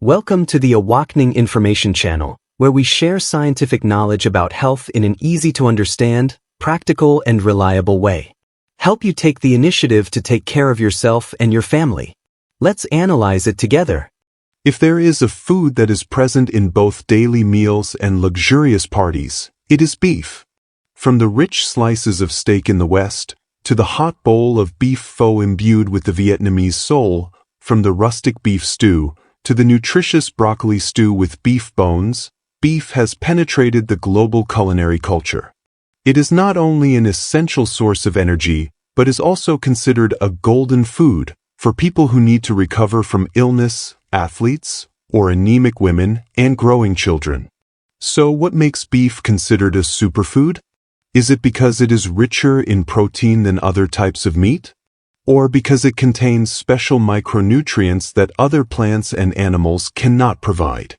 Welcome to the Awakening Information Channel, where we share scientific knowledge about health in an easy-to-understand, practical, and reliable way. Help you take the initiative to take care of yourself and your family. Let's analyze it together. If there is a food that is present in both daily meals and luxurious parties, it is beef. From the rich slices of steak in the West, to the hot bowl of beef pho imbued with the Vietnamese soul, from the rustic beef stew, to the nutritious broccoli stew with beef bones, beef has penetrated the global culinary culture. It is not only an essential source of energy, but is also considered a golden food for people who need to recover from illness, athletes, or anemic women and growing children. So what makes beef considered a superfood? Is it because it is richer in protein than other types of meat? Or because it contains special micronutrients that other plants and animals cannot provide?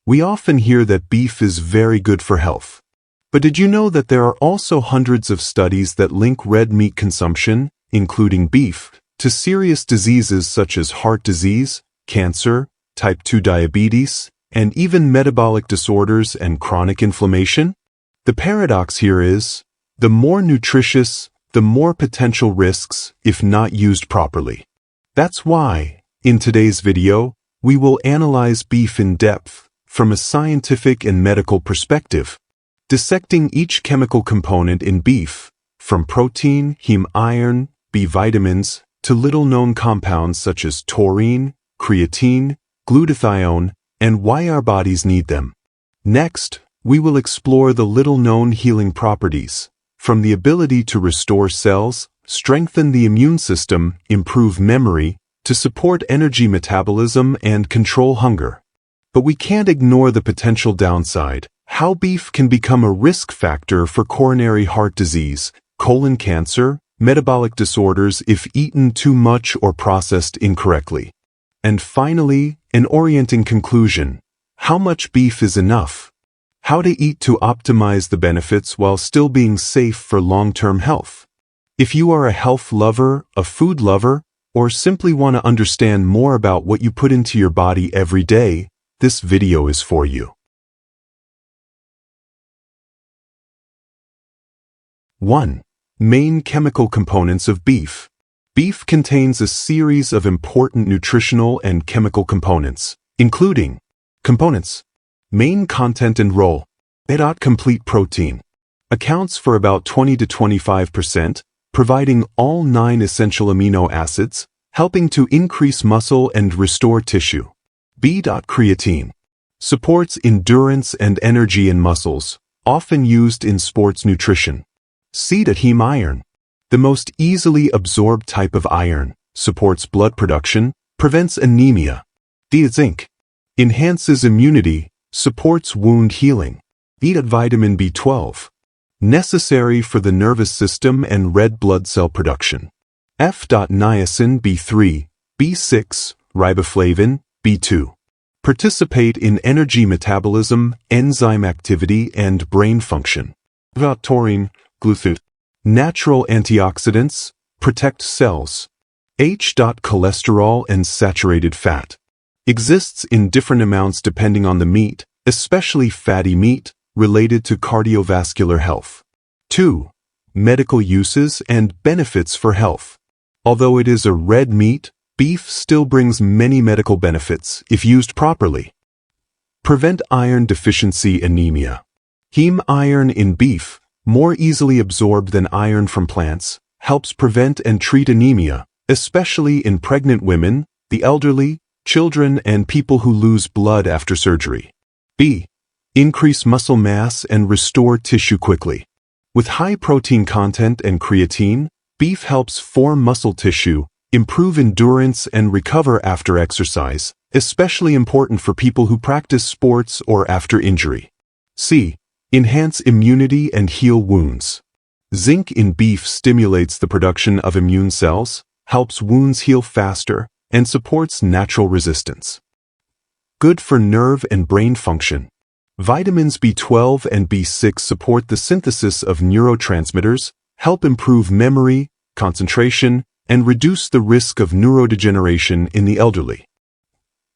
We often hear that beef is very good for health. But did you know that there are also hundreds of studies that link red meat consumption, including beef, to serious diseases such as heart disease, cancer, type 2 diabetes, and even metabolic disorders and chronic inflammation? The paradox here is, the more nutritious, the more potential risks if not used properly. That's why, in today's video, we will analyze beef in depth, from a scientific and medical perspective, dissecting each chemical component in beef, from protein, heme iron, B vitamins, to little-known compounds such as taurine, creatine, glutathione, and why our bodies need them. Next, we will explore the little-known healing properties, from the ability to restore cells, strengthen the immune system, improve memory, to support energy metabolism and control hunger. But we can't ignore the potential downside, how beef can become a risk factor for coronary heart disease, colon cancer, metabolic disorders if eaten too much or processed incorrectly. And finally, an orienting conclusion, how much beef is enough? How to eat to optimize the benefits while still being safe for long-term health. If you are a health lover, a food lover, or simply want to understand more about what you put into your body every day, this video is for you. 1. Main chemical components of beef. Beef contains a series of important nutritional and chemical components, including components. Main content and role. Complete protein. Accounts for about 20 to 25%, providing all 9 essential amino acids, helping to increase muscle and restore tissue. Creatine. Supports endurance and energy in muscles, often used in sports nutrition. Heme iron. The most easily absorbed type of iron, supports blood production, prevents anemia. Zinc. Enhances immunity, supports wound healing. Vitamin B12. Necessary for the nervous system and red blood cell production. Niacin B3, B6, riboflavin, B2. Participate in energy metabolism, enzyme activity, and brain function. Taurine, glutathione. Natural antioxidants, protect cells. Cholesterol and saturated fat. Exists in different amounts depending on the meat, especially fatty meat, related to cardiovascular health. 2. Medical uses and benefits for health. Although it is a red meat, beef still brings many medical benefits if used properly. Prevent iron deficiency anemia. Heme iron in beef, more easily absorbed than iron from plants, helps prevent and treat anemia, especially in pregnant women, the elderly, children, and people who lose blood after surgery. Increase muscle mass and restore tissue quickly. With high protein content and creatine, beef helps form muscle tissue, improve endurance, and recover after exercise, especially important for people who practice sports or after injury. Enhance immunity and heal wounds. Zinc in beef stimulates the production of immune cells, helps wounds heal faster, and supports natural resistance. Good for nerve and brain function. Vitamins B12 and B6 support the synthesis of neurotransmitters, help improve memory, concentration, and reduce the risk of neurodegeneration in the elderly.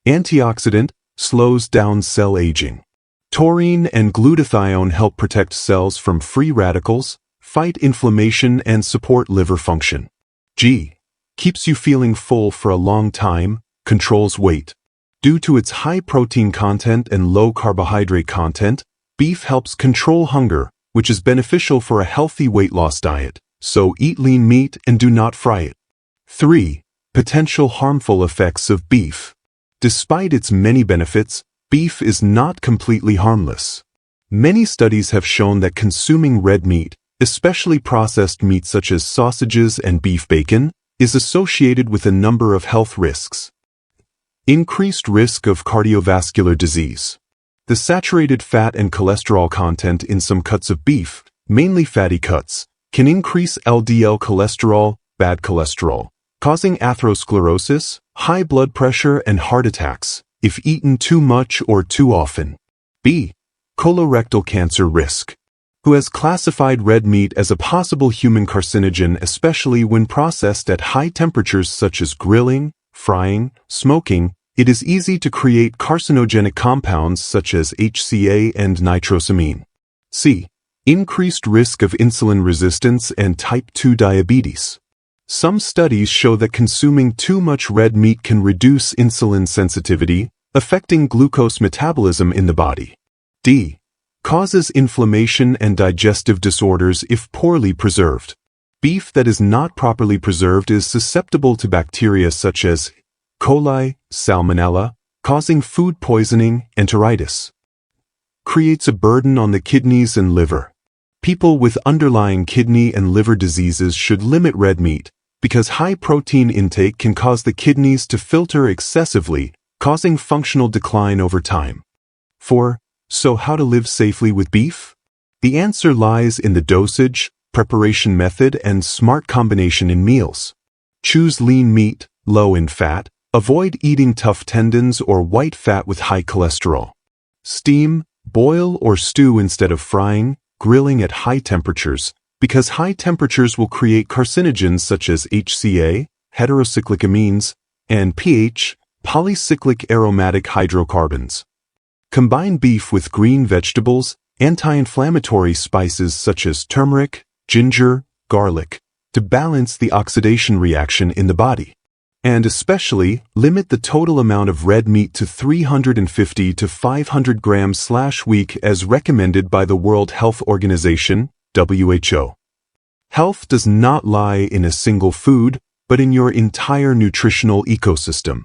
Antioxidant slows down cell aging. Taurine and glutathione help protect cells from free radicals, fight inflammation, and support liver function. G. Keeps you feeling full for a long time, controls weight. Due to its high protein content and low carbohydrate content, beef helps control hunger, which is beneficial for a healthy weight loss diet, so eat lean meat and do not fry it. 3. Potential harmful effects of beef. Despite its many benefits, beef is not completely harmless. Many studies have shown that consuming red meat, especially processed meat such as sausages and beef bacon, is associated with a number of health risks. Increased risk of cardiovascular disease. The saturated fat and cholesterol content in some cuts of beef, mainly fatty cuts, can increase LDL cholesterol, bad cholesterol, causing atherosclerosis, high blood pressure, and heart attacks if eaten too much or too often. B. Colorectal cancer risk. Who has classified red meat as a possible human carcinogen, especially when processed at high temperatures such as grilling, frying, smoking. It is easy to create carcinogenic compounds such as HCA and nitrosamine. C. Increased risk of insulin resistance and type 2 diabetes. Some studies show that consuming too much red meat can reduce insulin sensitivity, affecting glucose metabolism in the body. D. Causes inflammation and digestive disorders if poorly preserved. Beef that is not properly preserved is susceptible to bacteria such as E. coli, salmonella, causing food poisoning, enteritis. Creates a burden on the kidneys and liver. People with underlying kidney and liver diseases should limit red meat, because high protein intake can cause the kidneys to filter excessively, causing functional decline over time. 4. So how to live safely with beef? The answer lies in the dosage, preparation method, and smart combination in meals. Choose lean meat, low in fat. Avoid eating tough tendons or white fat with high cholesterol. Steam, boil, or stew instead of frying, grilling at high temperatures, because high temperatures will create carcinogens such as HCA, heterocyclic amines, and pH, polycyclic aromatic hydrocarbons. Combine beef with green vegetables, anti-inflammatory spices such as turmeric, ginger, garlic, to balance the oxidation reaction in the body. And especially, limit the total amount of red meat to 350 to 500 grams/week as recommended by the World Health Organization, WHO. Health does not lie in a single food, but in your entire nutritional ecosystem.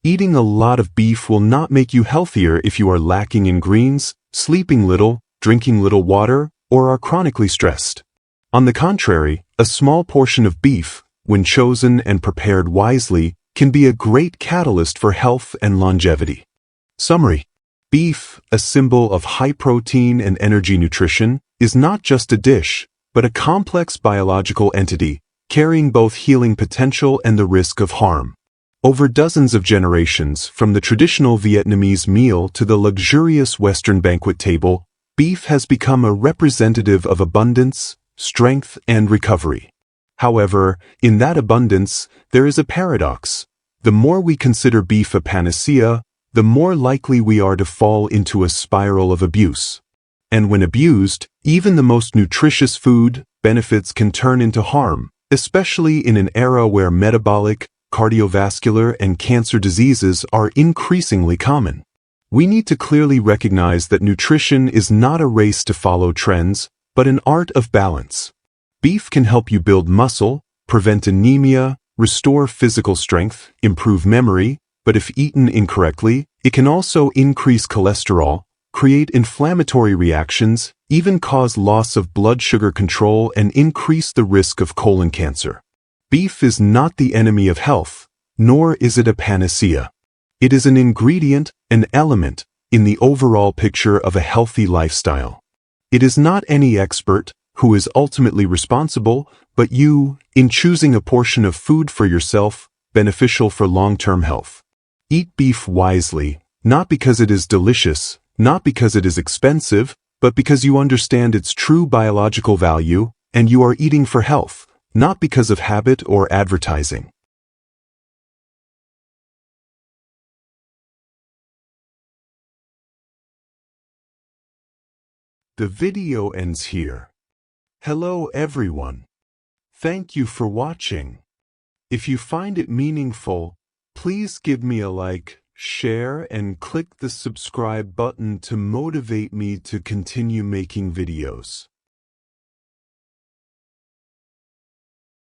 Eating a lot of beef will not make you healthier if you are lacking in greens, sleeping little, drinking little water, or are chronically stressed. On the contrary, a small portion of beef, when chosen and prepared wisely, can be a great catalyst for health and longevity. Summary. Beef, a symbol of high protein and energy nutrition, is not just a dish, but a complex biological entity, carrying both healing potential and the risk of harm. Over dozens of generations, from the traditional Vietnamese meal to the luxurious Western banquet table, beef has become a representative of abundance, strength, and recovery. However, in that abundance, there is a paradox. The more we consider beef a panacea, the more likely we are to fall into a spiral of abuse. And when abused, even the most nutritious food benefits can turn into harm, especially in an era where metabolic, cardiovascular, and cancer diseases are increasingly common. We need to clearly recognize that nutrition is not a race to follow trends, but an art of balance. Beef can help you build muscle, prevent anemia, restore physical strength, improve memory, but if eaten incorrectly, it can also increase cholesterol, create inflammatory reactions, even cause loss of blood sugar control, and increase the risk of colon cancer. Beef is not the enemy of health, nor is it a panacea. It is an ingredient, an element, in the overall picture of a healthy lifestyle. It is not any expert who is ultimately responsible, but you, in choosing a portion of food for yourself, beneficial for long-term health. Eat beef wisely, not because it is delicious, not because it is expensive, but because you understand its true biological value, and you are eating for health, not because of habit or advertising. The video ends here. Hello everyone. Thank you for watching. If you find it meaningful, please give me a like, share, and click the subscribe button to motivate me to continue making videos.